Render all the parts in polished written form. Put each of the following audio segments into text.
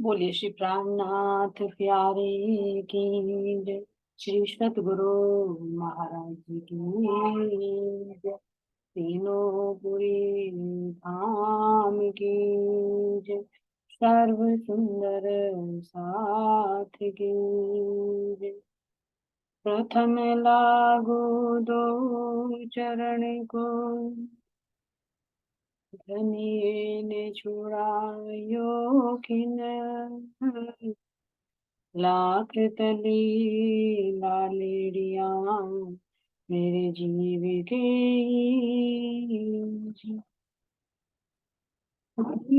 बोलिए श्री प्राणनाथ प्यारे की जय। श्री सतगुरु महाराज जी की जय। तीनों पुरी धाम की जय। सर्व सुंदर साथ की जय। प्रथम लागू दो चरण को, धनिये ने छुड़ायो खिन, लाख तली लालेड़िया मेरे जीव के।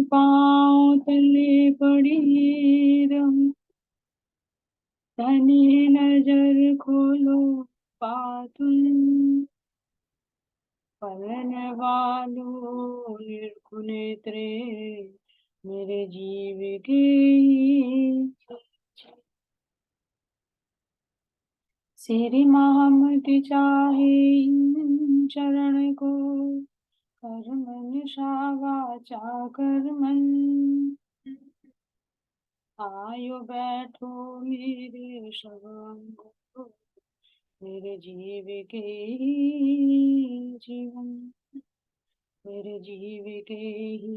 पाँव तले पड़ी रहूं, धनी नजर खोलो पातुन, पलन वालो निर्कुनेत्रे मेरे जीव के। श्री महमद चाहे चरण को, कर मन वाचा कर मन, आयो बैठो मेरे शरण, मेरे जीव के ही जीवन, मेरे जीव के ही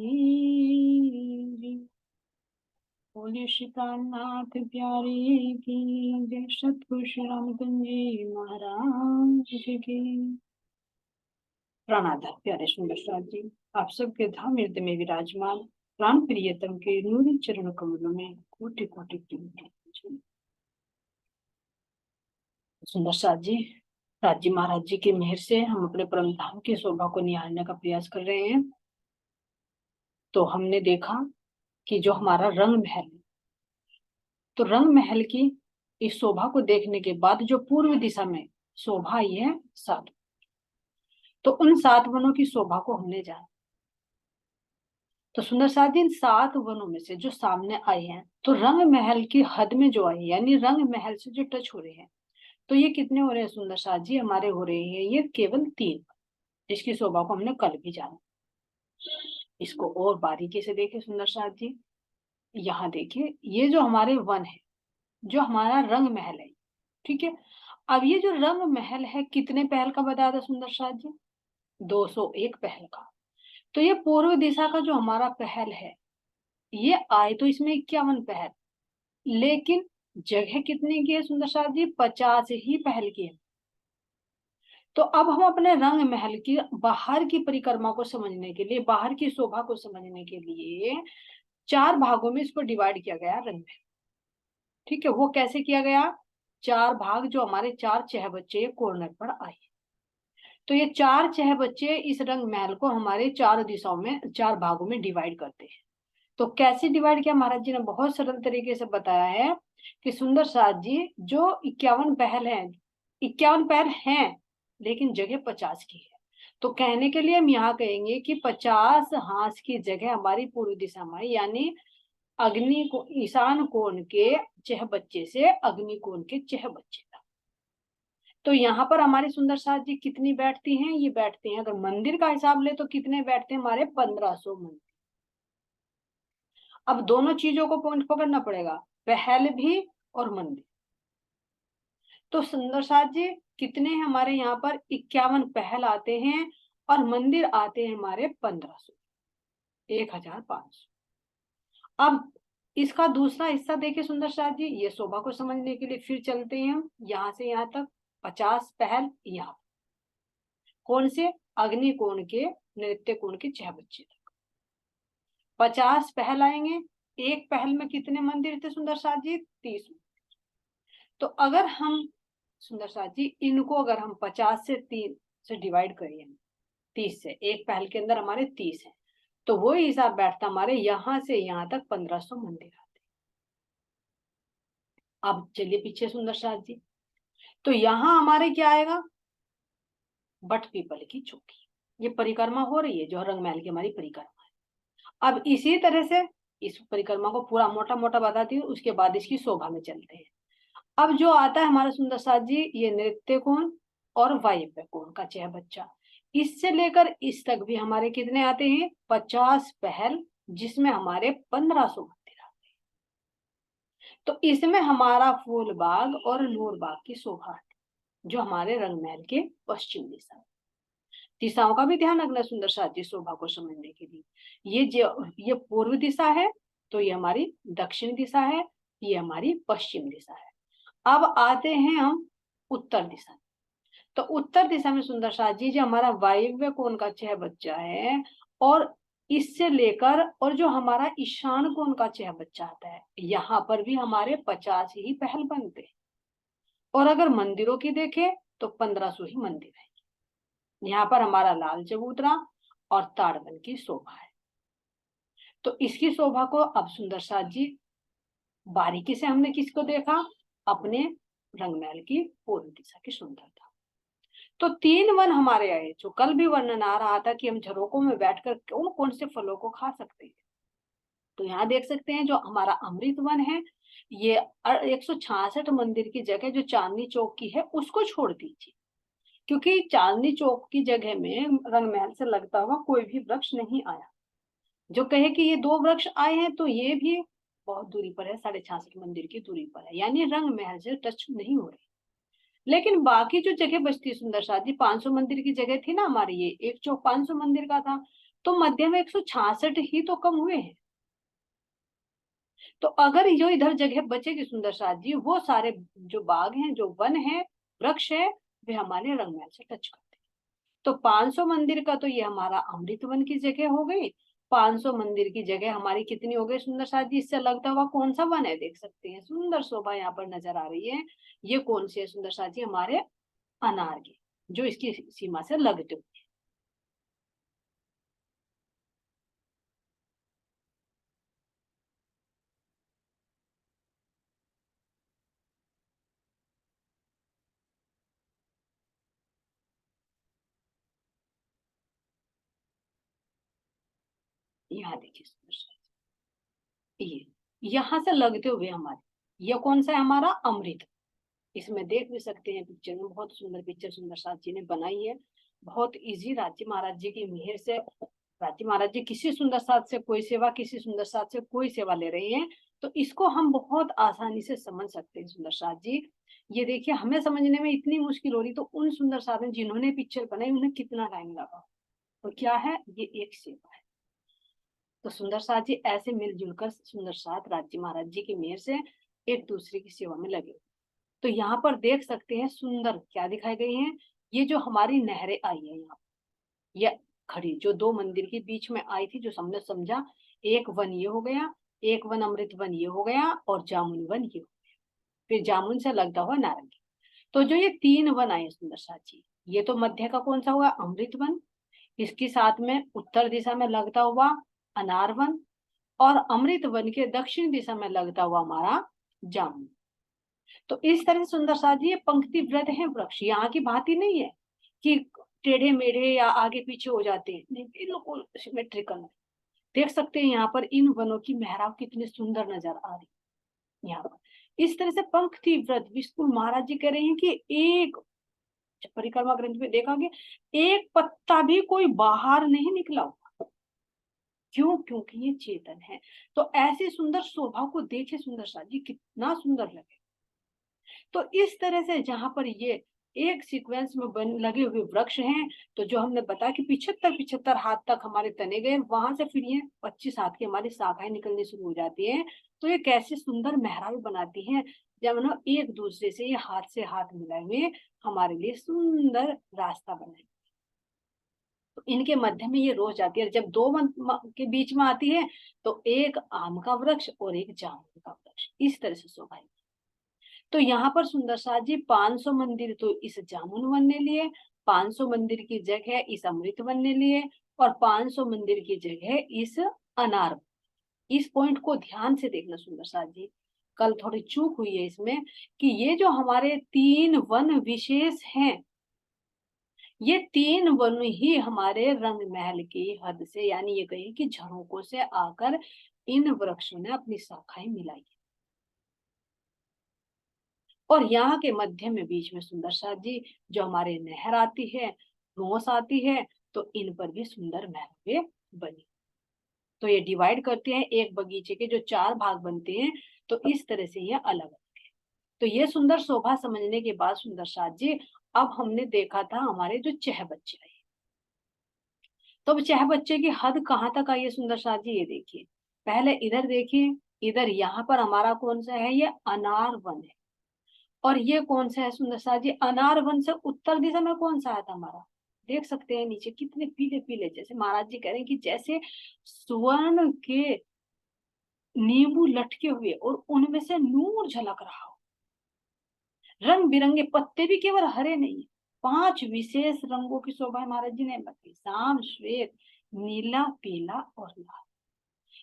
जीवन। बोले श्री प्राणनाथ प्यारे की जय। सतगुरु श्री रामचंद्र जी महाराज जी की प्राणाधार प्यारे सुंदर साथ जी, आप सबके धाम हृदय में विराजमान प्राण प्रियतम के नूरी चरण कमलों में कोटि कोटि प्रेम। सुंदर साथ जी, राज जी महाराज जी की मेहर से हम अपने परम धाम की शोभा को निहारने का प्रयास कर रहे हैं। तो हमने देखा कि जो हमारा रंग महल है, तो रंग महल की इस शोभा को देखने के बाद जो पूर्व दिशा में शोभा आई है 7, तो उन 7 वनों की शोभा को हमने जाना। तो सुंदर साथ जी, इन 7 वनों में से जो सामने आए हैं, तो रंग महल की हद में जो आए, यानी रंग महल से जो टच हो रहे हैं, तो ये कितने हो रहे हैं सुंदर साथ जी? हमारे हो रहे हैं ये केवल 3, जिसकी शोभा को हमने कल भी जाना। इसको और बारीकी से देखे सुंदर साथ जी, यहाँ देखिए, ये जो हमारे वन है, जो हमारा रंग महल है, ठीक है। अब ये जो रंग महल है कितने पहल का बताया था सुंदर साथ जी? 201 पहल का। तो ये पूर्व दिशा का जो हमारा पहल है, ये आए तो इसमें 51 पहल, लेकिन जगह कितने की है सुंदर साथ जी? 50 ही पहल की है। तो अब हम अपने रंग महल की बाहर की परिक्रमा को समझने के लिए, बाहर की शोभा को समझने के लिए 4 भागों में इसको डिवाइड किया गया रंग महल, ठीक है। वो कैसे किया गया? 4 भाग, जो हमारे 4 चहबच्चे कॉर्नर पर आए। तो ये 4 चहबच्चे इस रंग महल को हमारे 4 दिशाओं में, 4 भागों में डिवाइड करते हैं। तो कैसे डिवाइड किया? महाराज जी ने बहुत सरल तरीके से बताया है कि सुंदर साथ जी, जो 51 पहल है, 51 पहल हैं, लेकिन जगह 50 की है। तो कहने के लिए हम यहाँ कहेंगे कि 50 हांस की जगह हमारी पूर्व दिशा में, यानी अग्नि को ईशान कोण के चहबच्चे से अग्नि कोण के चहबच्चे तक। तो यहाँ पर हमारी सुंदर साथ जी कितनी बैठती हैं? ये बैठती हैं, अगर मंदिर का हिसाब ले तो कितने बैठते हैं हमारे? 1500 मंदिर। अब दोनों चीजों को पॉइंट पकड़ना पड़ेगा, पहल भी और मंदिर। तो सुंदर साथ जी, कितने हमारे यहाँ पर 51 पहल आते हैं और मंदिर आते हैं हमारे 1500, 1500। अब इसका दूसरा हिस्सा देखिए सुंदर साथ जी, ये शोभा को समझने के लिए फिर चलते हैं हम यहाँ से यहाँ तक। 50 पहल यहाँ, कौन से? अग्नि कोण के नृत्य कोण के चहबच्चे तक 50 पहल आएंगे। एक पहल में कितने मंदिर थे सुंदर साथ जी? 30। तो अगर हम सुंदर साथ जी, इनको अगर हम 50 से 3 से डिवाइड करें, 30 से, एक पहल के अंदर हमारे 30 है, तो वो हिसाब बैठता हमारे यहाँ से यहाँ तक 1500 मंदिर आते। अब चलिए पीछे सुंदर साथ जी, तो यहाँ हमारे क्या आएगा? बट पीपल की चौकी। ये परिक्रमा हो रही है, जो रंग महल की हमारी परिक्रमा है। अब इसी तरह से इस परिक्रमा को पूरा मोटा मोटा बताती हूँ, उसके बाद इसकी शोभा में चलते हैं। अब जो आता है हमारा सुंदर साथ जी, ये नृत्य कोण और वायव्य कोण का चहबच्चा, इससे लेकर इस तक भी हमारे कितने आते हैं? 50 पहल, जिसमें हमारे 1500 मंदिर आते हैं। तो इसमें हमारा फूल बाग और नूर बाग की शोभा है, जो हमारे रंग महल के पश्चिम दिशा। दिशाओं का भी ध्यान रखना सुंदर साजी शोभा को समझने के लिए। ये पूर्व दिशा है, तो ये हमारी दक्षिण दिशा है, ये हमारी पश्चिम दिशा है। अब आते हैं हम उत्तर दिशा। तो उत्तर दिशा में सुंदर साजी जो हमारा वायव्य कोण का 6 बच्चा है, और इससे लेकर और जो हमारा ईशान कोण का 6 बच्चा आता है, यहाँ पर भी हमारे 50 ही पहल बनते हैं। और अगर मंदिरों की देखें तो 1500 ही मंदिर है। यहाँ पर हमारा लाल चबूतरा और ताड़वन की शोभा है। तो इसकी शोभा को अब सुंदर साज जी बारीकी से हमने किसको देखा, अपने रंगमहल की पूर्व दिशा की सुंदरता। तो 3 वन हमारे आए, जो कल भी वर्णन आ रहा था कि हम झरोकों में बैठकर कौन कौन से फलों को खा सकते हैं। तो यहाँ देख सकते हैं जो हमारा अमृत वन है, ये 166 मंदिर की जगह जो चांदनी चौक की है उसको छोड़ दीजिए, क्योंकि चांदनी चौक की जगह में रंगमहल से लगता हुआ कोई भी वृक्ष नहीं आया। जो कहे कि ये 2 वृक्ष आए हैं तो ये भी बहुत दूरी पर है, 66 मंदिर की दूरी पर है, यानी रंगमहल से टच नहीं हो रही। लेकिन बाकी जो जगह बचती सुंदर शादी 500 मंदिर की जगह थी ना हमारी, ये एक चौक 500 मंदिर का था, तो मध्य में 166 ही तो कम हुए हैं। तो अगर जो इधर जगह बचेगी सुंदर साथ जी, वो सारे जो बाग हैं, जो वन है, वृक्ष है, वे हमारे रंगमहल से टच करते हैं। तो 500 मंदिर का तो ये हमारा अमृत वन की जगह हो गई। 500 मंदिर की जगह हमारी कितनी हो गई सुंदर साथ जी, इससे लगता हुआ कौन सा वन है, देख सकते हैं सुंदर शोभा यहाँ पर नजर आ रही है। ये कौन सी है सुंदर साथ जी, हमारे अनार के, जो इसकी सीमा से लगते हुए। यहाँ देखिए सुंदर साथ जी, ये यहाँ से लगते हुए हमारे, ये कौन सा है, हमारा अमृत। इसमें देख भी सकते हैं पिक्चर में, बहुत सुंदर पिक्चर सुंदर साथ जी ने बनाई है। बहुत इजी, राज्य महाराज जी की मेहर से राज्य महाराज जी किसी सुंदर साथ से कोई सेवा, किसी सुंदर साथ से कोई सेवा ले रहे हैं, तो इसको हम बहुत आसानी से समझ सकते हैं सुंदर साथ जी। ये देखिए, हमें समझने में इतनी मुश्किल हो रही, तो उन सुंदर साथ में जिन्होंने पिक्चर बनाई उन्हें कितना टाइम लगा। तो क्या है, ये एक सेवा है। तो सुंदर साथ जी ऐसे मिलजुल कर सुंदर साथ राज्य महाराज जी की मेहर से एक दूसरे की सेवा में लगे। तो यहाँ पर देख सकते हैं सुंदर क्या दिखाई गई हैं, ये जो हमारी नहरें आई है यहाँ, ये खड़ी जो 2 मंदिर के बीच में आई थी, जो हमने समझा एक वन ये हो गया, एक वन अमृत वन ये हो गया, और जामुन वन ये हो गया, फिर जामुन से लगता हुआ नारंगी। तो जो ये 3 वन आए सुंदर साची, ये तो मध्य का कौन सा हुआ, अमृत वन। इसके साथ में उत्तर दिशा में लगता हुआ अनार वन, और अमृत वन के दक्षिण दिशा में लगता हुआ हमारा जामुन। तो इस तरह से सुंदर साथ जी ये पंक्ति व्रत है वृक्ष, यहाँ की भांति नहीं है कि टेढ़े मेढ़े या आगे पीछे हो जाते हैं, नहीं बिल्कुल सिमेट्रिकल है। देख सकते हैं यहाँ पर इन वनों की मेहराब कितनी सुंदर नजर आ रही है। यहाँ पर इस तरह से पंक्ति व्रत बिल्कुल महाराज जी कह रहे हैं कि एक परिक्रमा ग्रंथ में देखा गया एक पत्ता भी कोई बाहर नहीं निकला हुआ। क्यों, क्योंकि ये चेतन है। तो ऐसी सुंदर शोभा को देखे सुंदर साथ जी, कितना सुंदर लगे। तो इस तरह से जहां पर ये एक सीक्वेंस में लगे हुए वृक्ष हैं, तो जो हमने बताया कि 75 हाथ तक हमारे तने गए, वहां से फिर ये 25 हाथ की हमारी शाखाएं निकलनी शुरू हो जाती हैं। तो ये कैसे सुंदर मेहराब बनाती हैं, जब ना एक दूसरे से हाथ मिलाए हुए हमारे लिए सुंदर रास्ता बनाए। तो इनके मध्य में ये रोज जाती है, जब 2 के बीच में आती है, तो एक आम का वृक्ष और एक जामुन का वृक्ष, इस तरह से शोभा। तो यहाँ पर सुंदर साथ जी 500 मंदिर तो इस जामुन वन ने लिए, 500 मंदिर की जगह इस अमृत वन ने लिए, और 500 मंदिर की जगह इस अनार। इस पॉइंट को ध्यान से देखना सुंदर साथ जी, कल थोड़ी चूक हुई है इसमें, कि ये जो हमारे 3 वन विशेष हैं, ये 3 वन ही हमारे रंग महल की हद से, यानी ये कहिए कि झरोकों से आकर इन वृक्षों ने अपनी शाखाएं मिलाई। और यहाँ के मध्य में बीच में सुंदर साथ जी जो हमारे नहर आती है, रोस आती है, तो इन पर भी सुंदर महल बनी। तो ये डिवाइड करते हैं, एक बगीचे के जो 4 भाग बनते हैं, तो इस तरह से ये अलग अलग है। तो ये सुंदर शोभा समझने के बाद सुंदर साथ जी, अब हमने देखा था हमारे जो चह बच्चे आए, तो अब चह बच्चे की हद कहाँ तक आई है सुंदर साथ जी, ये देखिए। पहले इधर देखिए, इधर यहाँ पर हमारा कौन सा है, ये अनार वन है। और ये कौन सा है सुंदर साथ जी, अनार वन से उत्तर दिशा में कौन सा आया था हमारा, देख सकते हैं नीचे कितने पीले पीले, जैसे महाराज जी कह रहे हैं कि जैसे स्वर्ण के नींबू लटके हुए और उनमें से नूर झलक रहा हो। रंग बिरंगे पत्ते भी केवल हरे नहीं, 5 विशेष रंगों की शोभा महाराज जी ने बताई, शाम, श्वेत, नीला, पीला और लाल।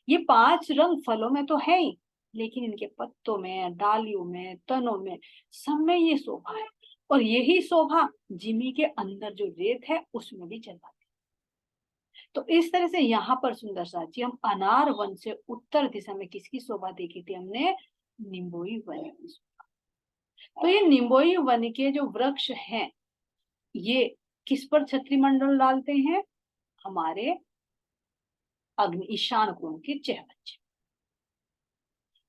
ये 5 रंग फलों में तो है ही, लेकिन इनके पत्तों में, डालियों में, तनों में, सब में ये शोभा है। और यही शोभा जिमी के अंदर जो रेत है उसमें भी जलवाती है। तो इस तरह से यहाँ पर सुंदर साथ जी, हम अनार वन से उत्तर दिशा में किसकी शोभा देखी थी हमने, निम्बोई वन की शोभा। तो ये निम्बोई वन के जो वृक्ष हैं, ये किस पर छत्री मंडल डालते हैं, हमारे अग्नि ईशान कोण के चह बच्चे।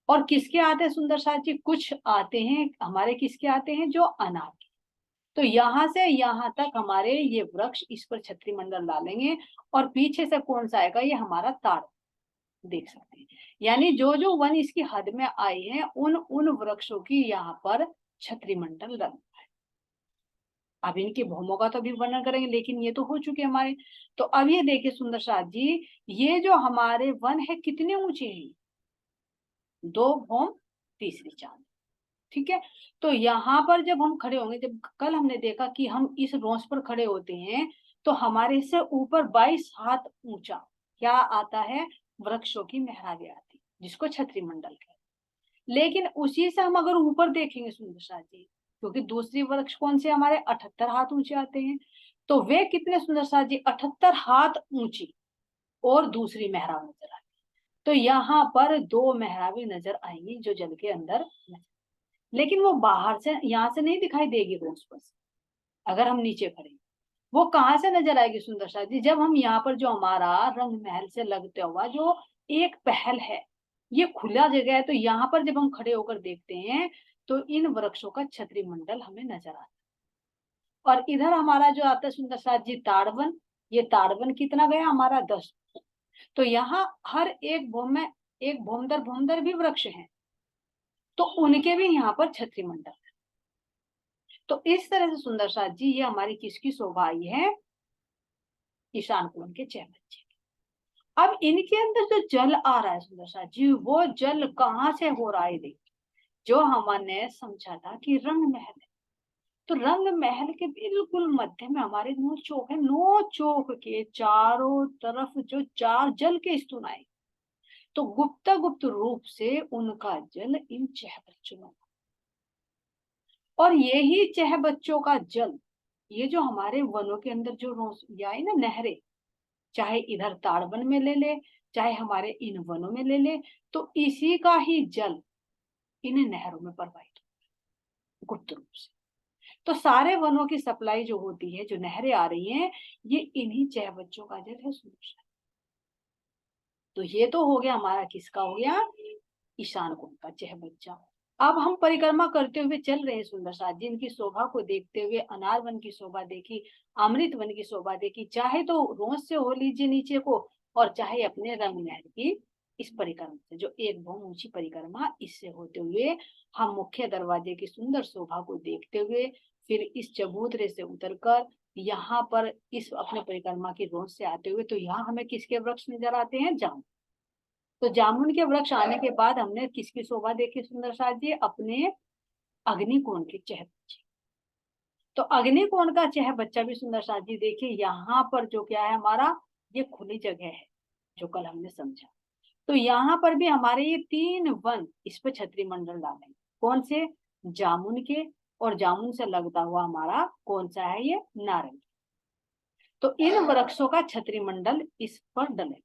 और किसके आते हैं सुंदर साथ जी, कुछ आते हैं हमारे, किसके आते हैं, जो अनार के। तो यहाँ से यहाँ तक हमारे ये वृक्ष इस पर छत्री मंडल डालेंगे। और पीछे से कौन सा आएगा, ये हमारा ताड़, देख सकते हैं। यानी जो जो वन इसकी हद में आए हैं, उन उन वृक्षों की यहाँ पर छत्री मंडल डल। अब इनके भौमों का तो अभी वर्णन करेंगे, लेकिन ये तो हो चुके हमारे। तो अब ये देखिए सुंदर साथ जी, ये जो हमारे वन है कितने ऊंचे हैं, 2 भौम तीसरी चांद, ठीक है। तो यहाँ पर जब हम खड़े होंगे, जब कल हमने देखा कि हम इस रोस पर खड़े होते हैं, तो हमारे से ऊपर 22 हाथ ऊंचा क्या आता है, वृक्षों की मेहराबें आती, जिसको छत्री मंडल कहते हैं। लेकिन उसी से हम अगर ऊपर देखेंगे सुंदर साथ जी, क्योंकि दूसरी वृक्ष कौन से हमारे 78 हाथ ऊंचे आते हैं, तो वे कितने सुंदर साथ जी, 78 हाथ ऊंची और दूसरी मेहराब नजर आती। तो यहाँ पर 2 मेहराबें नजर आएंगी जो जल के अंदर, लेकिन वो बाहर से, यहाँ से नहीं दिखाई देगी रोज पर। अगर हम नीचे खड़े, वो कहाँ से नजर आएगी सुंदर साथ जी, जब हम यहाँ पर जो हमारा रंग महल से लगते हुआ जो एक पहल है, ये खुला जगह है, तो यहाँ पर जब हम खड़े होकर देखते हैं, तो इन वृक्षों का छत्री मंडल हमें नजर आता है। और इधर हमारा जो आता है सुंदर साथ जी, ताड़वन, ये ताड़वन कितना गया हमारा, 10। तो यहाँ हर एक भूम में एक भूमदर भी वृक्ष हैं, तो उनके भी यहाँ पर छत्री मंडल है। तो इस तरह से सुंदर साथ जी, ये हमारी किसकी शोभा आई है, ईशान कोण के चह बच्चे। अब इनके अंदर जो जल आ रहा है सुंदर साथ जी, वो जल कहाँ से हो रहा है, देखिए। जो हमने समझा था कि रंग महल है, तो रंग महल के बिल्कुल मध्य में हमारे 9 चौक है, 9 चौक के चारों तरफ जो 4 जल के स्तून आए, तो गुप्त रूप से उनका जल इन चह बच्चों में। और यही चह बच्चों का जल, ये जो हमारे वनों के अंदर जो रोज आए ना नहरें, चाहे इधर ताड़वन में ले ले, चाहे हमारे इन वनों में ले ले, तो इसी का ही जल इन नहरों में प्रवाहित गुप्त रूप से। तो सारे वनों की सप्लाई जो होती है, जो नहरें आ रही हैं, ये इन्हीं चह बच्चों का जल है सुंदर। तो ये तो हो गया हमारा, किसका हो गया, ईशान कोण का चह बच्चा। अब हम परिक्रमा करते हुए चल रहे हैं सुंदर साथ जी, इनकी शोभा को देखते हुए अनार वन की शोभा देखी, अमृत वन की शोभा देखी, चाहे तो रोज से हो लीजिए नीचे को, और चाहे अपने रंग महल की इस परिक्रमा से, जो एक बहुत ऊंची परिक्रमा, इससे होते हुए हम मुख्य दरवाजे की सुंदर शोभा को देखते हुए, फिर इस चबूतरे से उतरकर यहाँ पर इस अपने परिक्रमा की रोज से आते हुए, तो यहाँ हमें किसके वृक्ष नजर आते हैं, जामुन। तो जामुन के वृक्ष आने के बाद हमने किसकी शोभा देखी सुंदर साथ जी, अपने अग्निकोण के चह बच्चे। तो अग्निकोण का चह बच्चा भी सुंदर साथ जी देखिए, यहाँ पर जो क्या है हमारा, ये खुली जगह है, जो कल हमने समझा। तो यहाँ पर भी हमारे ये 3 वन इस पे छत्री मंडल डालेंगे, कौन से, जामुन के, और जामुन से लगता हुआ हमारा कौन सा है, ये नारंगी। तो इन वृक्षों का छत्री मंडल इस पर डले।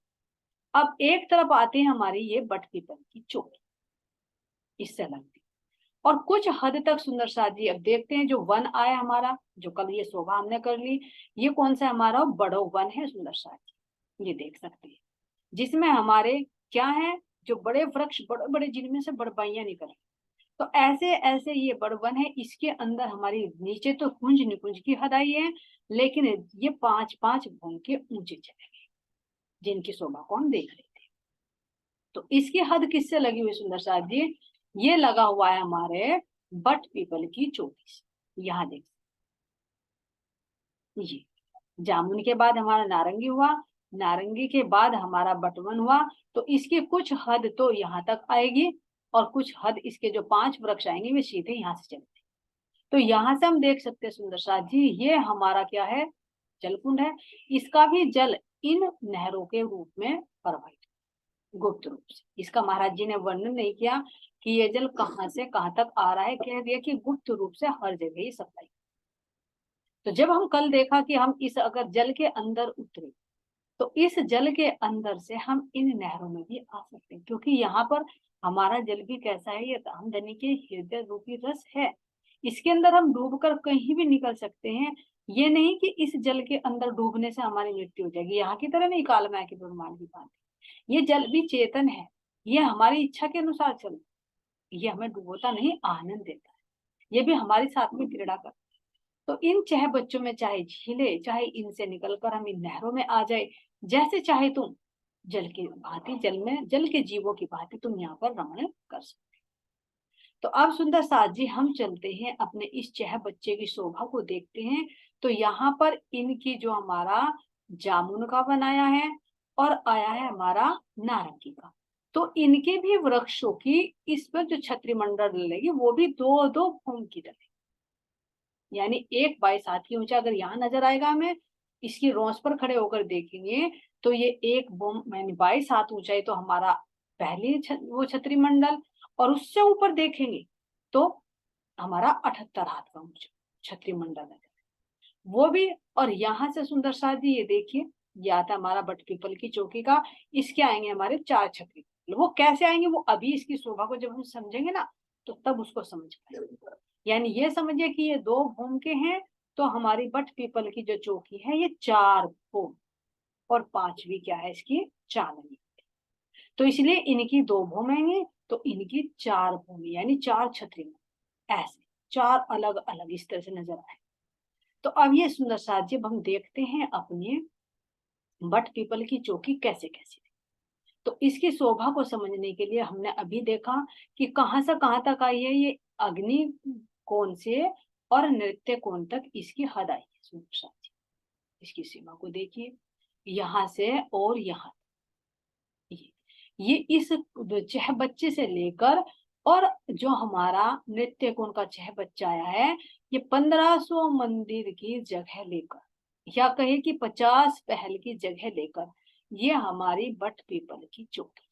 अब एक तरफ आते हैं हमारी ये बट पीपल की चोटी, इससे लगती। और कुछ हद तक सुंदर साथ जी, अब देखते हैं जो वन आया हमारा, जो कल ये शोभा हमने कर ली, ये कौन सा हमारा बड़ो वन है सुंदर साथ जी, ये देख सकते हैं। जिसमें हमारे क्या है, जो बड़े वृक्ष, बड़े बड़े जिनमें से बड़बाइयां निकल, तो ऐसे ऐसे ये बड़ वन है, इसके अंदर हमारी नीचे तो कुंज निकुंज की हद आई है, लेकिन ये 5-5 भूम के ऊंचे चले गए, जिनकी शोभा को हम देख रहे थे। तो इसकी हद किससे लगी हुई सुंदर साथ जी, ये लगा हुआ है हमारे बट पीपल की चोटी से। यहाँ देख, ये जामुन के बाद हमारा नारंगी हुआ, नारंगी के बाद हमारा बटवन हुआ, तो इसकी कुछ हद तो यहाँ तक आएगी और कुछ हद इसके जो 5 वृक्ष आएंगे वे सीधे यहाँ से चलते। तो यहाँ से हम देख सकते हैं सुंदर साथ जी, ये हमारा क्या है, जलकुंड है। इसका भी जल इन नहरों के रूप में प्रवाहित, गुप्त रूप से। इसका महाराज जी ने वर्णन नहीं किया कि ये जल कहाँ से कहाँ तक आ रहा है, कह दिया कि गुप्त रूप से हर जगह ही सप्लाई। तो जब हम कल देखा कि हम इस अगर जल के अंदर उतरे, तो इस जल के अंदर से हम इन नहरों में भी आ सकते हैं, क्योंकि यहाँ पर हमारा जल भी कैसा है, ये रामधनी के हृदय रूपी रस है। इसके अंदर हम डूबकर कहीं भी निकल सकते हैं। ये नहीं कि इस जल के अंदर डूबने से हमारी मृत्यु हो जाएगी, यहाँ की तरह नहीं काल माया की ब्रह्मांड की बात। ये जल भी चेतन है, ये हमारी इच्छा के अनुसार चलता है, ये हमें डुबोता नहीं, आनंद देता है, ये भी हमारे साथ में क्रीड़ा करता है। तो इन चाहे बच्चों में चाहे झीले, चाहे इनसे निकलकर हम इन नहरों में आ जाए, जैसे चाहे तुम जल की भांति, जल में जल के जीवों की भांति तुम यहाँ पर रमण कर सकते। तो अब सुंदर साथ जी हम चलते हैं अपने इस चह बच्चे की शोभा को देखते हैं। तो यहाँ पर इनकी जो हमारा जामुन का बनाया है और आया है हमारा नारंगी का, तो इनके भी वृक्षों की इस पर जो छत्री मंडल डलेगी वो भी 2-2 भूम की डलेगी, यानी 1 बाई 7 की ऊंचा। अगर यहाँ नजर आएगा हमें, इसकी रोस पर खड़े होकर देखेंगे तो ये 1 बूम यानी 22 ऊंचाई तो हमारा पहली वो छत्री मंडल, और उससे ऊपर देखेंगे तो हमारा 78 हाथ का ऊंचा छत्री मंडल है वो भी। और यहाँ से सुंदर साथ जी ये देखिए, ये आता हमारा बट पीपल की चौकी का, इसके आएंगे हमारे 4 छत्री। वो कैसे आएंगे, वो अभी इसकी शोभा को जब हम समझेंगे ना तो तब उसको समझ पाएंगे। यानी ये समझिए कि ये 2 भूम के हैं, तो हमारी बट पीपल की जो चौकी है ये 4 भूम, और 5वीं क्या है इसकी चांदनी। तो इसलिए इनकी 2 भूमेंगे तो इनकी 4 भूमि, यानी 4 छत्री, ऐसे 4 अलग अलग इस तरह से नजर आए। तो अब ये सुंदर साथ जब हम देखते हैं अपने बट पीपल की चौकी कैसे कैसी, तो इसकी शोभा को समझने के लिए हमने अभी देखा कि कहां से कहां तक आई है, ये अग्नि कोण से और नृत्य कोण तक इसकी हद आई है सुंदर साथ जी। इसकी सीमा को देखिए, यहाँ से और यहाँ, ये इस चह बच्चे से लेकर, और जो हमारा नृत्य कोण का चह बच्चा आया है, ये 1500 मंदिर की जगह लेकर, या कहे कि 50 पहल की जगह लेकर, ये हमारी बट पीपल की चौकी।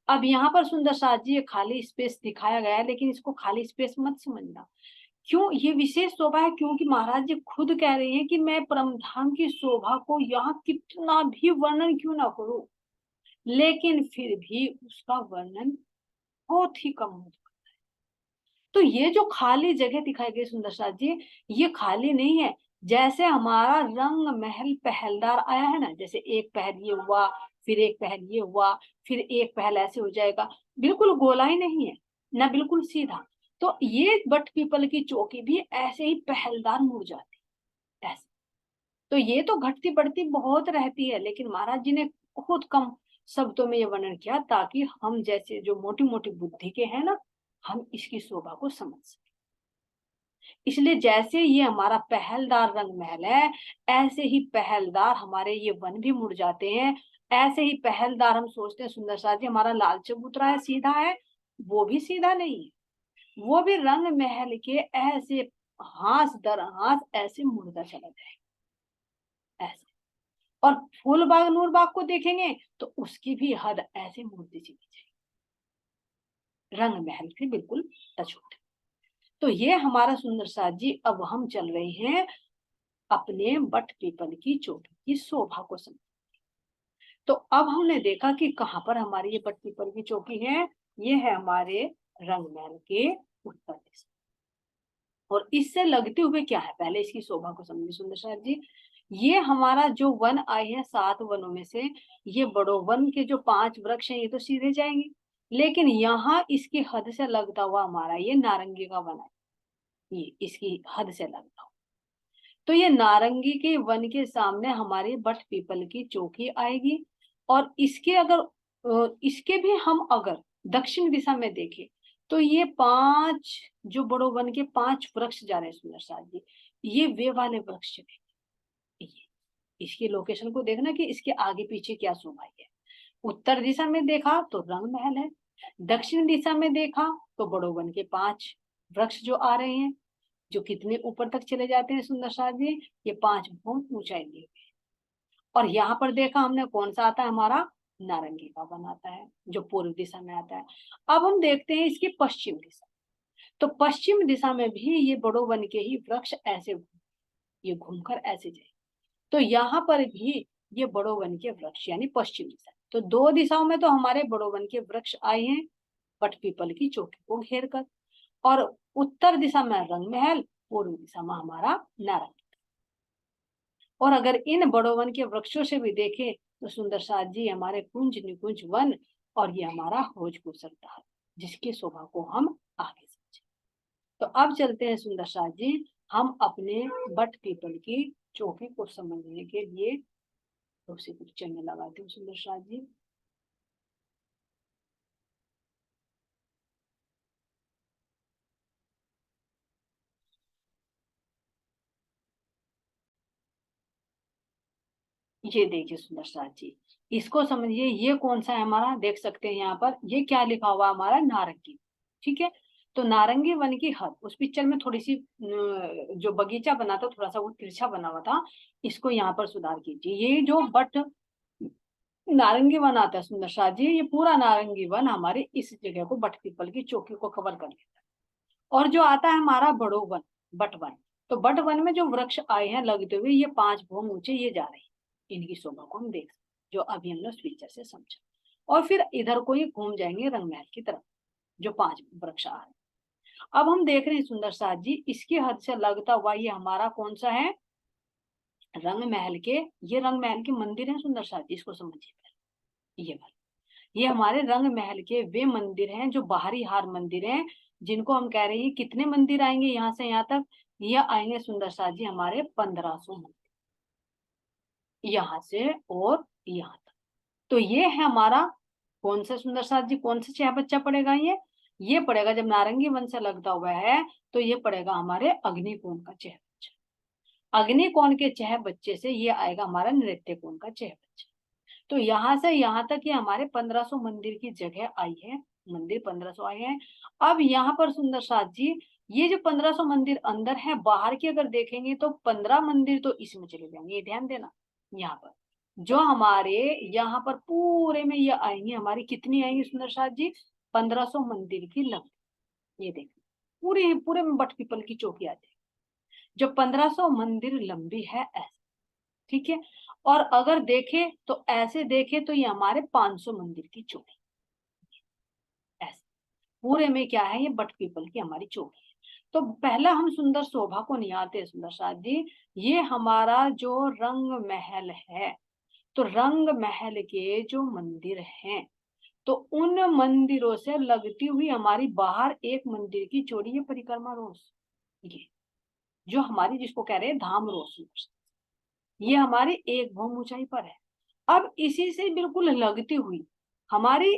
अब यहाँ पर सुंदर साथ जी ये खाली स्पेस दिखाया गया है, लेकिन इसको खाली स्पेस मत समझना। क्यों ये विशेष शोभा है, क्योंकि महाराज जी खुद कह रहे हैं कि मैं परमधाम की शोभा को यहाँ कितना भी वर्णन क्यों ना करूं, लेकिन फिर भी उसका वर्णन बहुत ही कम हो जाता है। तो ये जो खाली जगह दिखाई गई सुंदर साथ जी, ये खाली नहीं है। जैसे हमारा रंग महल पहलदार आया है ना, जैसे एक पहल ये हुआ, फिर एक पहल ये हुआ, फिर एक पहल ऐसे हो जाएगा, बिल्कुल गोलाई नहीं है ना, बिल्कुल सीधा। तो ये बट पीपल की चौकी भी ऐसे ही पहलदार मुड़ जाती ऐसे। तो ये तो घटती बढ़ती बहुत रहती है, लेकिन महाराज जी ने बहुत कम शब्दों में ये वर्णन किया, ताकि हम जैसे जो मोटी मोटी बुद्धि के हैं ना, हम इसकी शोभा को समझ सकें। इसलिए जैसे ये हमारा पहलदार रंग महल है, ऐसे ही पहलदार हमारे ये वन भी मुड़ जाते हैं। ऐसे ही पहलदार हम सोचते हैं सुंदर साथ जी हमारा लाल चबूतरा है, सीधा है, वो भी सीधा नहीं है, वो भी रंग महल के ऐसे हाथ दर हाथ ऐसे मुड़ता चला जाए ऐसे। और फूलबाग नूरबाग को देखेंगे तो उसकी भी हद ऐसे मुड़ती चली जाएगी, रंग महल से बिल्कुल टच होते। तो ये हमारा सुंदर साथ जी, अब हम चल रहे हैं अपने बट पीपल की चोटी की शोभा को समझ। तो अब हमने देखा कि कहाँ पर हमारी ये बट पीपल की चौकी है, ये है हमारे रंग महल के उत्तर दिशा। और इससे लगते हुए क्या है, पहले इसकी शोभा को समझिए सुंदर साथ जी। ये हमारा जो वन आए हैं 7 वनों में से, ये बड़ो वन के जो 5 वृक्ष हैं ये तो सीधे जाएंगे, लेकिन यहाँ इसकी हद से लगता हुआ हमारा ये नारंगी का वन है, ये इसकी हद से लगता हुआ। तो ये नारंगी के वन के सामने हमारी बट पीपल की चौकी आएगी। और इसके अगर इसके भी हम अगर दक्षिण दिशा में देखें तो ये 5 जो बड़ो वन के 5 वृक्ष जा रहे हैं सुंदर साथ जी, ये वे वाले वृक्ष चले। ये इसकी लोकेशन को देखना कि इसके आगे पीछे क्या शोभा है। उत्तर दिशा में देखा तो रंग महल है, दक्षिण दिशा में देखा तो बड़ो वन के 5 वृक्ष जो आ रहे हैं, जो कितने ऊपर तक चले जाते हैं सुंदर साथ जी, ये 5 बहुत ऊंचाई लिए हुए। और यहाँ पर देखा हमने कौन सा आता है, हमारा नारंगी का वन आता है जो पूर्व दिशा में आता है। अब हम देखते हैं इसकी पश्चिम दिशा। तो पश्चिम दिशा में भी ये बड़ो वन के ही वृक्ष ऐसे ये घूमकर ऐसे जाए, तो यहाँ पर भी ये बड़ो वन के वृक्ष यानी पश्चिम दिशा। तो 2 दिशाओं में तो हमारे बड़ो वन के वृक्ष आए हैं बट पीपल की चोटी को घेर कर। और उत्तर दिशा में रंग महल, पूर्व दिशा में हमारा नारंगी। और अगर इन बड़ो वन के वृक्षों से भी देखें तो सुंदर साथ जी हमारे कुंज निकुंज वन, और ये हमारा हौज गुजरता है जिसकी शोभा को हम आगे समझे। तो अब चलते हैं सुंदर साथ जी हम अपने बट पीपल की चौकी को समझने के लिए उसे पिक्चर में लगाते हूँ सुंदर साथ जी। ये देखिए सुंदर साथ जी, इसको समझिए, ये कौन सा है हमारा, देख सकते हैं यहाँ पर ये क्या लिखा हुआ हमारा, नारंगी। ठीक है, तो नारंगी वन की हद, उस पिक्चर में थोड़ी सी जो बगीचा बना था थोड़ा सा वो तिरछा बना हुआ था, इसको यहाँ पर सुधार कीजिए। ये जो बट नारंगी वन आता है सुंदर साथ जी, ये पूरा नारंगी वन हमारे इस जगह को बट पीपल की चौकी को कवर कर लेता है। और जो आता है हमारा बड़ो वन, बट वन, तो बट वन में जो वृक्ष आए हैं लगते हुए ये 5 भूम ऊंचे ये जा रहे हैं, इनकी शोभा को हम देख सकते जो अभी हमने उस पिक्चर से समझा। और फिर इधर को ये घूम जाएंगे रंगमहल की तरफ, जो 5 वृक्ष आ रहे हैं। अब हम देख रहे हैं सुंदर साथ जी इसकी हद से लगता हुआ ये हमारा कौन सा है, रंग महल के, ये रंग महल के मंदिर है सुंदर साथ जी, इसको समझिए। ये वाले ये हमारे रंग महल के वे मंदिर हैं जो बाहरी हार मंदिर हैं, जिनको हम कह रहे हैं कितने मंदिर आएंगे यहाँ से यहाँ तक, ये आएंगे सुंदर साथ जी हमारे 1500 मंदिर, यहाँ से और यहाँ तक। तो ये है हमारा कौन सा सुंदर साथ जी, कौन सा छह बच्चा पड़ेगा, ये पड़ेगा जब नारंगी वन से लगता हुआ है तो ये पड़ेगा हमारे अग्निकोण का छह बच्चा। अग्निकोण के छह बच्चे से ये आएगा हमारा नृत्य कोण का छह बच्चा। तो यहाँ से यहाँ तक ये हमारे 1500 मंदिर की जगह आई है, मंदिर 1500 आए हैं। अब यहाँ पर सुंदर साथ जी ये जो 1500 मंदिर अंदर है, बाहर की अगर देखेंगे तो 15 मंदिर तो इसमें चले जाएंगे, ये ध्यान देना। यहाँ पर जो हमारे यहाँ पर पूरे में ये आएंगे, हमारी कितनी आएंगी सुंदर साथ जी, 1500 मंदिर की लंबी। ये देखिए पूरे पूरे में बट पीपल की चौकी आ जाएगी जो 1500 मंदिर लंबी है ऐसे। ठीक है, और अगर देखे तो ऐसे देखे तो ये हमारे 500 मंदिर की चौकी ऐसे पूरे में क्या है, ये बट पीपल की हमारी चौकी है। तो पहला हम सुंदर शोभा को निहारते हैं सुंदर साथ जी, ये हमारा जो रंग महल है, तो रंग महल के जो मंदिर हैं तो उन मंदिरों से लगती हुई हमारी बाहर एक मंदिर की चौड़ी है परिक्रमा रोज, ये जो हमारी जिसको कह रहे हैं धाम रोज, ये हमारी एक भौम ऊंचाई पर है। अब इसी से बिल्कुल लगती हुई हमारी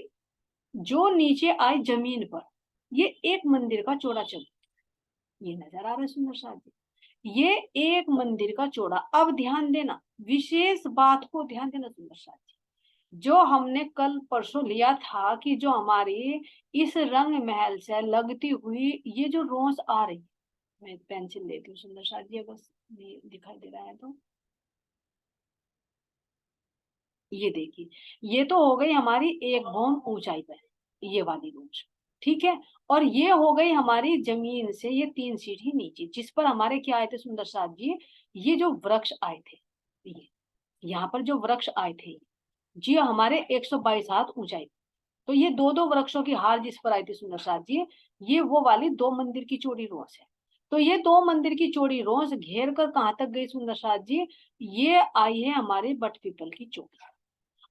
जो नीचे आई जमीन पर ये एक मंदिर का चौड़ा चल, ये नजर आ रहा है सुंदर साथ जी, ये एक मंदिर का चौड़ा। अब ध्यान देना, विशेष बात को ध्यान देना सुंदर साथ जी, जो हमने कल परसों लिया था कि जो हमारी इस रंग महल से लगती हुई ये जो रोज आ रही, मैं पेंसिल लेती हूँ सुंदर साथ जी अगर दिखाई दे रहा है तो, ये देखिए ये तो हो गई हमारी एक भौम ऊंचाई पर ये वाली रोज। ठीक है, और ये हो गई हमारी जमीन से ये 3 सीढ़ी नीचे, जिस पर हमारे क्या आए थे सुंदर साथ जी, ये जो वृक्ष आए थे, ये यहाँ पर जो वृक्ष आए थे जी हमारे 122 हाथ ऊंचाई। तो ये दो दो वृक्षों की हार जिस पर आई थी सुंदर साथ जी, ये वो वाली 2 मंदिर की चौड़ी रोज है। तो ये 2 मंदिर की चौड़ी रोस घेर कर कहाँ तक गई सुंदर साथ जी? ये आई है हमारी बट पीपल की चोटी।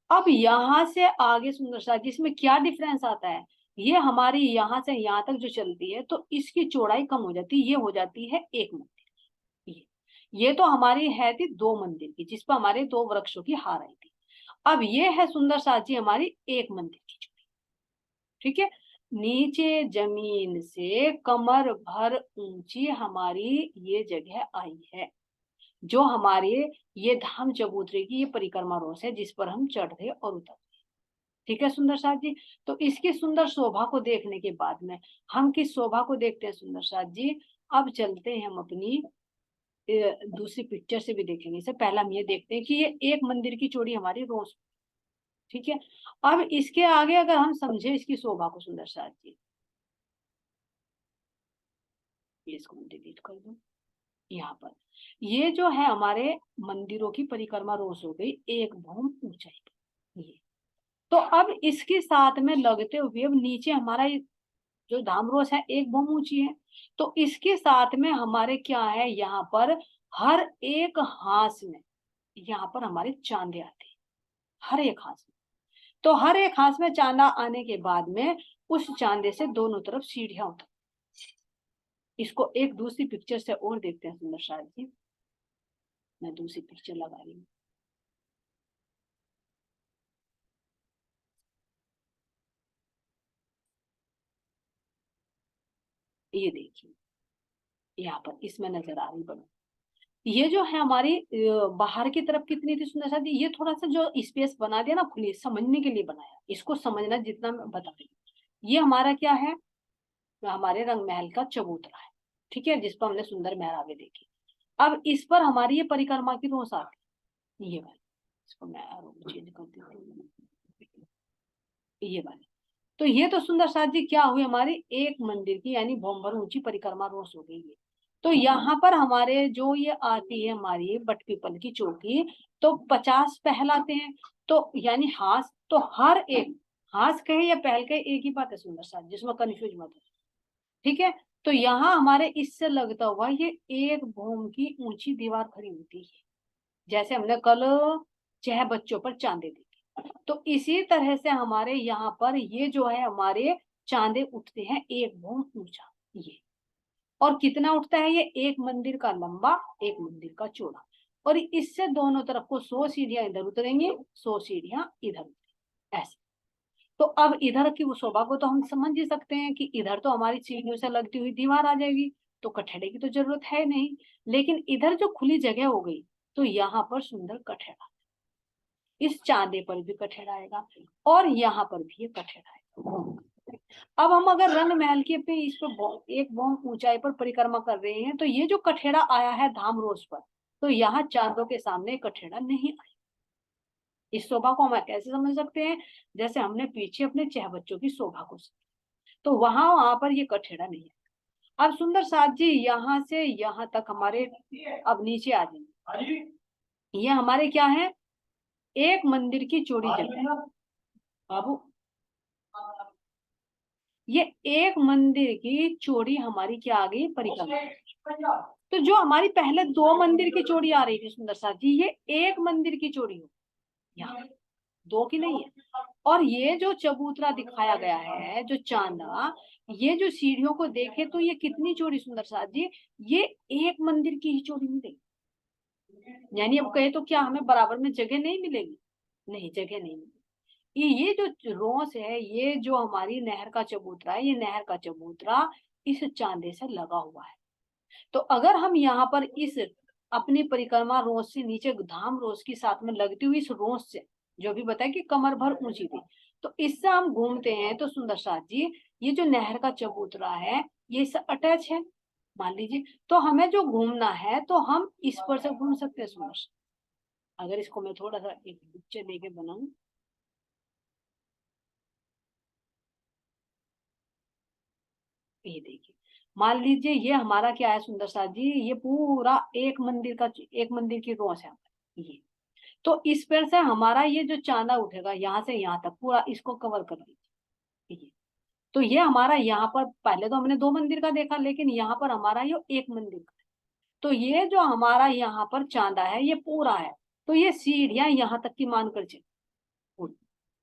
अब यहां से आगे सुंदर साथ जी इसमें क्या डिफरेंस आता है? ये हमारी यहां से यहां तक जो चलती है तो इसकी चौड़ाई कम हो जाती है, ये हो जाती है 1 मंदिर। ये तो हमारी है थी 2 मंदिर की, जिस पर हमारे 2 वृक्षों की हार आई थी। अब ये है सुंदर साथ जी हमारी 1 मंदिर की चौड़ाई। ठीक है, नीचे जमीन से कमर भर ऊंची हमारी ये जगह आई है, जो हमारे ये धाम चबूतरे की ये परिक्रमा रोस है, जिस पर हम चढ़ते और उतरते। ठीक है सुंदर साथ जी, तो इसकी सुंदर शोभा को देखने के बाद में हम किस शोभा को देखते हैं सुंदर साथ जी? अब चलते हैं हम अपनी दूसरी पिक्चर से भी देखेंगे। इससे पहला हम ये देखते हैं कि ये 1 मंदिर की चौड़ी हमारी रोज। ठीक है, अब इसके आगे अगर हम समझे इसकी शोभा को सुंदर साथ जी, ये इसको मैं डिलीट कर दूं। यहाँ पर ये जो है हमारे मंदिरों की परिक्रमा रोज हो गई 1 भौम ऊंचाई पर। ये तो अब इसके साथ में लगते हुए अब नीचे हमारा जो धाम रोज है 1 भौम ऊंची है, तो इसके साथ में हमारे क्या है यहाँ पर हर एक हाथ में, यहाँ पर हमारे चांदे आते हैं हर एक हाथ में। तो हर एक हाथ में चांदा आने के बाद में उस चांदे से दोनों तरफ सीढ़ियां उतर। इसको एक दूसरी पिक्चर से और देखते हैं सुंदर शाह जी। मैं दूसरी पिक्चर लगा रही हूँ। ये देखिए यहाँ पर इसमें नजर आ रही बड़ी, ये जो है हमारी बाहर की तरफ कितनी थी सुंदर साथी? ये थोड़ा सा जो स्पेस बना दिया ना खुली, समझने के लिए बनाया, इसको समझना जितना मैं बता रही हूँ। ये हमारा क्या है? हमारे रंग महल का चबूतरा है। ठीक है, जिस पर हमने सुंदर मेहराबें देखी। अब इस पर हमारी ये परिक्रमा की रोज आती है, ये वाली। इसको मैं चेंज कर देती हूँ, ये वाली। तो ये तो सुंदर साथ जी क्या हुई हमारी 1 मंदिर की यानी भौमभर ऊंची परिक्रमा रोज हो गई है। तो यहाँ पर हमारे जो ये आती है हमारी बट पीपल की चौकी, तो 50 पहलाते हैं। तो यानी हाथ तो हर एक, हाथ कहे या पहल कहे एक ही बात है सुंदर साथ, जिसमें कंफ्यूज मत हो। ठीक है, तो यहाँ हमारे इससे लगता हुआ ये 1 भौम की ऊंची दीवार खड़ी होती है, जैसे हमने कल 6 बच्चों पर चांदे देखे। तो इसी तरह से हमारे यहाँ पर ये जो है हमारे चांदे उठते हैं 1 भौम ऊंचा। ये और कितना उठता है? ये 1 मंदिर का लंबा 1 मंदिर का चौड़ा, और इससे दोनों तरफ को 100 सीढ़ियां इधर उतरेंगी, 100 सीढ़ियां इधर उतरेंगी, ऐसे। तो अब इधर की वो शोभा को तो हम समझ ही सकते हैं कि इधर तो हमारी सीढ़ियों से लगती हुई दीवार आ जाएगी, तो कठड़े की तो जरूरत है नहीं। लेकिन इधर जो खुली जगह हो गई, तो यहाँ पर सुंदर कठड़ा, इस चांदे पर भी कठेड़ा आएगा और यहाँ पर भी ये कठेड़ा आएगा। अब हम अगर रंग महल के पे इस पर 1 भौम ऊंचाई पर परिक्रमा कर रहे हैं, तो ये जो कठेड़ा आया है धाम रोज पर, तो यहाँ चांदों के सामने कठेड़ा नहीं आया। इस शोभा को हम कैसे समझ सकते हैं? जैसे हमने पीछे अपने 6 बच्चों की शोभा को, तो वहां पर ये कठेड़ा नहीं है। अब सुंदर साथ जी यहाँ से यहाँ तक हमारे, अब नीचे आ जाएंगे। ये हमारे क्या है? 1 मंदिर की चौड़ी जगह बाबू, ये 1 मंदिर की चौड़ी हमारी क्या आ गई? परिक्रमा। तो जो हमारी पहले 2 मंदिर की चौड़ी आ रही थी सुंदर साथ जी, ये 1 मंदिर की चौड़ी हो, यहाँ 2 की नहीं है। और ये जो चबूतरा दिखाया गया है जो चांदा, ये जो सीढ़ियों को देखे तो ये कितनी चौड़ी सुंदर साथ जी? ये 1 मंदिर की ही चौड़ी मिलेगी। यानी अब कहे तो क्या हमें बराबर में जगह नहीं मिलेगी? नहीं, जगह नहीं मिलेगी। ये जो रोस है, ये जो हमारी नहर का चबूतरा है, ये नहर का चबूतरा इस चांदे से लगा हुआ है। तो अगर हम यहाँ पर इस अपनी परिक्रमा रोस से नीचे धाम रोस के साथ में लगती हुई इस रोस से, जो भी बताया कि कमर भर ऊंची थी, तो इससे हम घूमते हैं तो सुंदर साथ जी ये जो नहर का चबूतरा है ये इससे अटैच है, मान लीजिए। तो हमें जो घूमना है तो हम इस पर से घूम सकते हैं सुंदर साथ। अगर इसको मैं थोड़ा सा एक पिक्चर लेके बनाऊं, ये देखिए, मान लीजिए ये हमारा क्या है सुंदर साथ जी? ये पूरा 1 मंदिर का, 1 मंदिर की रोस है ये। तो इस पर से हमारा ये जो चांदा उठेगा यहाँ से यहाँ तक पूरा इसको कवर कर लीजिए। तो ये हमारा यहाँ पर पहले तो हमने 2 मंदिर का देखा, लेकिन यहाँ पर हमारा ये 1 मंदिर का है। तो ये जो हमारा यहाँ पर चांदा है ये पूरा है, तो ये सीढ़ियां यहाँ तक की मानकर चलिए पूरी,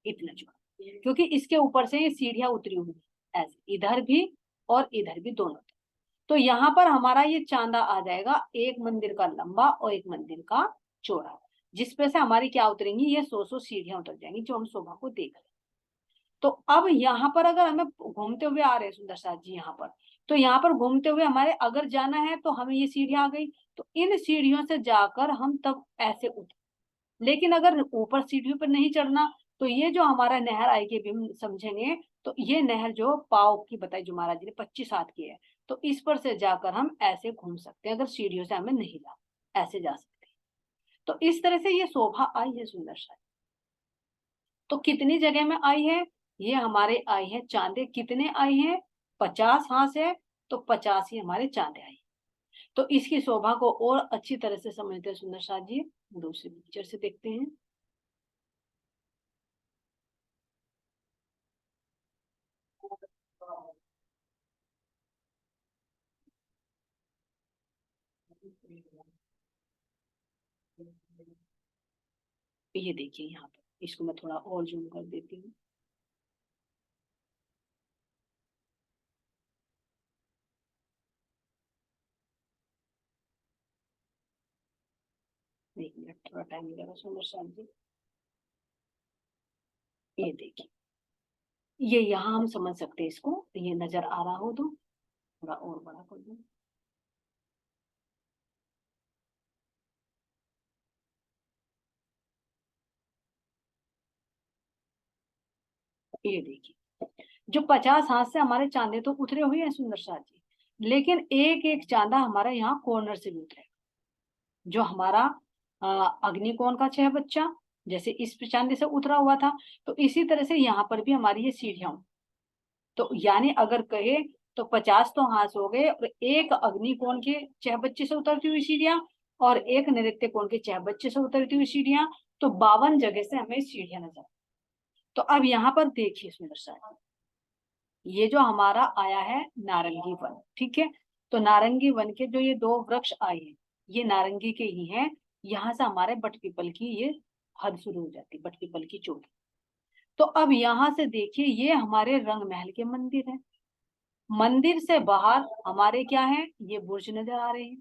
इतना चौड़ा, क्योंकि इसके ऊपर से ये सीढ़ियां उतरी हुई है ऐसे, इधर भी और इधर भी दोनों। तो यहाँ पर हमारा ये चांदा आ जाएगा 1 मंदिर का लंबा और 1 मंदिर का चौड़ा, जिसपे से हमारी क्या उतरेंगी, ये 100 सीढ़ियां उतर जाएंगी जो हम शोभा को देख रहे हैं। तो अब यहाँ पर अगर हमें घूमते हुए आ रहे हैं सुंदर साथ जी यहाँ पर, तो यहाँ पर घूमते हुए हमारे अगर जाना है तो हमें ये सीढ़ियां आ गई, तो इन सीढ़ियों से जाकर हम तब ऐसे उतर, लेकिन अगर ऊपर सीढ़ियों पर नहीं चढ़ना, तो ये जो हमारा नहर आएगी भी हम समझेंगे, तो ये नहर जो पाव की बताई जो महाराज जी ने 25 हाथ की है, तो इस पर से जाकर हम ऐसे घूम सकते हैं, अगर सीढ़ियों से हमें नहीं जा ऐसे जा सकते हैं। तो इस तरह से ये शोभा आई है सुंदर सा। तो कितनी जगह में आई है, ये हमारे आई है चांदे, कितने आई है, 50 हाथ से, तो 50 ही हमारे चांदे आई। तो इसकी शोभा को और अच्छी तरह से समझते हैं सुंदर साथ जी, दूसरी पिक्चर से देखते हैं। ये देखिए यहाँ पर, इसको मैं थोड़ा और जूम कर देती हूँ। एक मिनट, थोड़ा टाइम लगेगा सुंदर साथ जी। ये देखिए, ये यहाँ हम समझ सकते हैं इसको, ये नजर आ रहा हो तो थोड़ा और बड़ा कर दूं। ये देखिए, जो 50 हाथ से हमारे चांदे तो उतरे हुए हैं सुंदर साथ जी, लेकिन एक एक चांदा हमारा यहाँ कॉर्नर से भी उतरेगा। जो हमारा अग्निकोण का 6 बच्चा जैसे इस चांदी से उतरा हुआ था, तो इसी तरह से यहाँ पर भी हमारी ये सीढ़ियां, तो यानी अगर कहे तो 50 तो हाथ हो गए, और एक अग्निकोण के 6 बच्चे से उतरती हुई सीढ़ियां और एक नृत्य कोण के 6 बच्चे से उतरती हुई सीढ़ियां, तो 52 जगह से हमें सीढ़ियां नजर। तो अब यहाँ पर देखिए सुंदर सा, ये जो हमारा आया है नारंगी वन, ठीक है, तो नारंगी वन के जो ये 2 वृक्ष आए हैं, ये नारंगी के ही हैं। यहाँ से हमारे बट पीपल की ये हद शुरू हो जाती है, बट पीपल की चोटी। तो अब यहाँ से देखिए, ये हमारे रंग महल के मंदिर है, मंदिर से बाहर हमारे क्या है, ये बुर्ज नजर आ रहे हैं।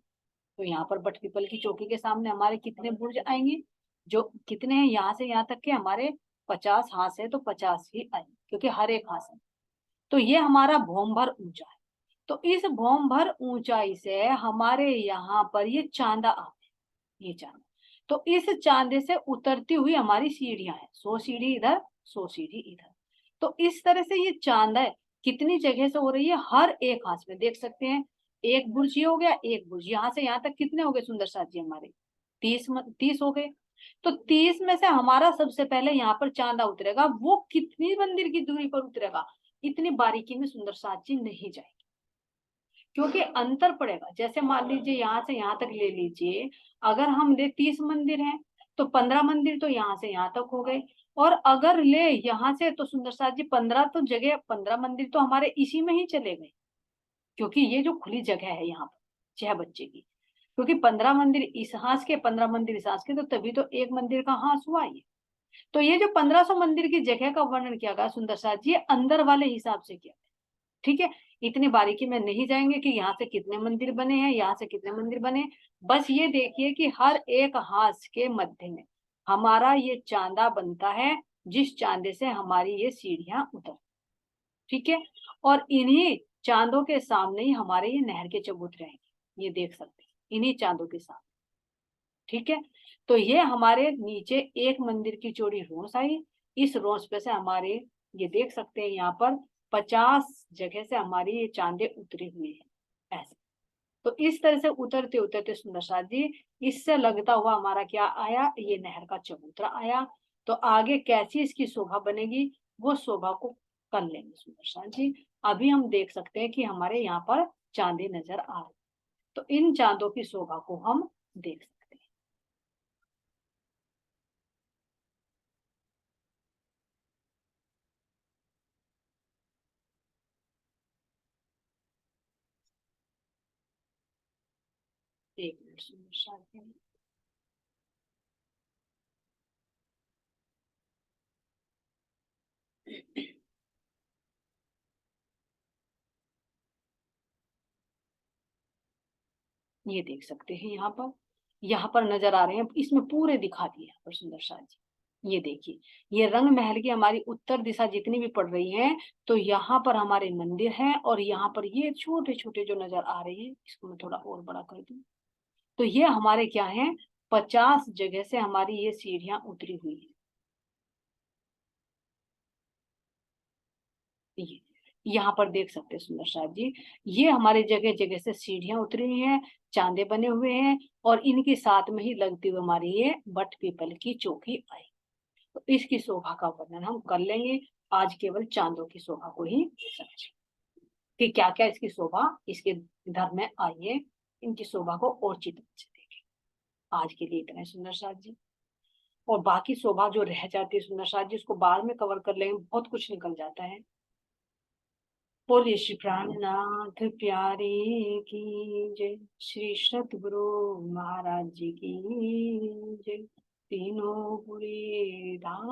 तो यहाँ पर बट पीपल की चौकी के सामने हमारे कितने बुर्ज आएंगे, जो कितने हैं, यहाँ से यहाँ तक के हमारे 50 हाथ है, तो 50 ही आएंगे, क्योंकि हर एक हाथ है। तो ये हमारा भौम भर ऊंचा है। तो इस भौम भर ऊंचाई से हमारे यहाँ पर ये चांदा आते हैं, ये चांदा। तो इस चांदे से उतरती हुई हमारी सीढ़ियां हैं, 100 सीढ़ी इधर, 100 सीढ़ी इधर। तो इस तरह से ये चांदा है, कितनी जगह से हो रही है, हर एक हाथ में देख सकते हैं। एक बुर्ज ये हो गया, एक बुर्ज यहाँ से यहाँ तक कितने हो गए सुंदर साथ जी हमारे, 30 हो गए। तो 30 में से हमारा सबसे पहले यहाँ पर चांदा उतरेगा, वो कितनी मंदिर की दूरी पर उतरेगा, इतनी बारीकी में सुंदर साथ जी नहीं जाएगी, क्योंकि अंतर पड़ेगा। जैसे मान लीजिए यहाँ से यहाँ तक ले लीजिए, अगर हम ले 30 मंदिर हैं, तो 15 मंदिर तो यहाँ से यहाँ तक हो गए, और अगर ले यहाँ से तो सुंदर साथ जी 15 तो जगह, 15 मंदिर तो हमारे इसी में ही चले गए, क्योंकि ये जो खुली जगह है यहाँ पर 6 बच्चे की, क्योंकि 15 मंदिर इस हाथ के, 15 मंदिर इस हाथ के, तो तभी तो एक मंदिर का हाथ हुआ ये। तो ये जो 1500 मंदिर की जगह का वर्णन किया गया सुंदर साथ जी, अंदर वाले हिसाब से किया, ठीक है। इतनी बारीकी में नहीं जाएंगे कि यहाँ से कितने मंदिर बने हैं, यहाँ से कितने मंदिर बने। बस ये देखिए कि हर एक हाथ के मध्य में हमारा ये चांदा बनता है, जिस चांदे से हमारी ये सीढ़ियां उतर, ठीक है। और इन्हीं चांदों के सामने ही हमारे ये नहर के चबूतरे हैं, ये देख सकते हैं इन्हीं चांदों के सामने, ठीक है। तो ये हमारे नीचे एक मंदिर की चौड़ी रोस आई, इस रोस पे से हमारे ये देख सकते हैं यहाँ पर 50 जगह से हमारी ये चांदे उतरे हुए हैं ऐसे। तो इस तरह से उतरते उतरते सुंदर साथ जी, इससे लगता हुआ हमारा क्या आया, ये नहर का चबूतरा आया। तो आगे कैसी इसकी शोभा बनेगी, वो शोभा को कर लेंगे सुंदर साथ जी। अभी हम देख सकते हैं कि हमारे यहाँ पर चांदे नजर आ रहे, तो इन चांदों की शोभा को हम देख सकते हैं। एक मिनट सुंदर शादी। ये देख सकते हैं यहाँ पर नजर आ रहे हैं, इसमें पूरे दिखा दिए यहाँ पर सुंदर शाह जी। ये देखिए, ये रंग महल की हमारी उत्तर दिशा जितनी भी पड़ रही है, तो यहाँ पर हमारे मंदिर हैं, और यहाँ पर ये छोटे छोटे जो नजर आ रहे हैं, इसको मैं थोड़ा और बड़ा कर दूं, तो ये हमारे क्या है, 50 जगह से हमारी ये सीढ़ियां उतरी हुई है। ये यहाँ पर देख सकते हैं सुंदर शाह जी, ये हमारे जगह जगह से सीढ़ियां उतरी हुई हैं, चांदे बने हुए हैं, और इनके साथ में ही लगती हुई हमारी ये बट पीपल की चौकी आई। तो इसकी शोभा का वर्णन हम कर लेंगे, आज केवल चांदों की शोभा को ही समझें कि क्या क्या इसकी शोभा इसके धर्म में आई है, इनकी शोभा को और चित्र से देखें। आज के लिए इतना है सुंदर शाह जी, और बाकी शोभा जो रह जाती है सुंदर शाह जी, उसको बाद में कवर कर लेंगे, बहुत कुछ निकल जाता है। बोलिए श्री प्राणनाथ प्यारे की जय, श्री सतगुरु महाराज जी की जय, तीनों पुरी धाम।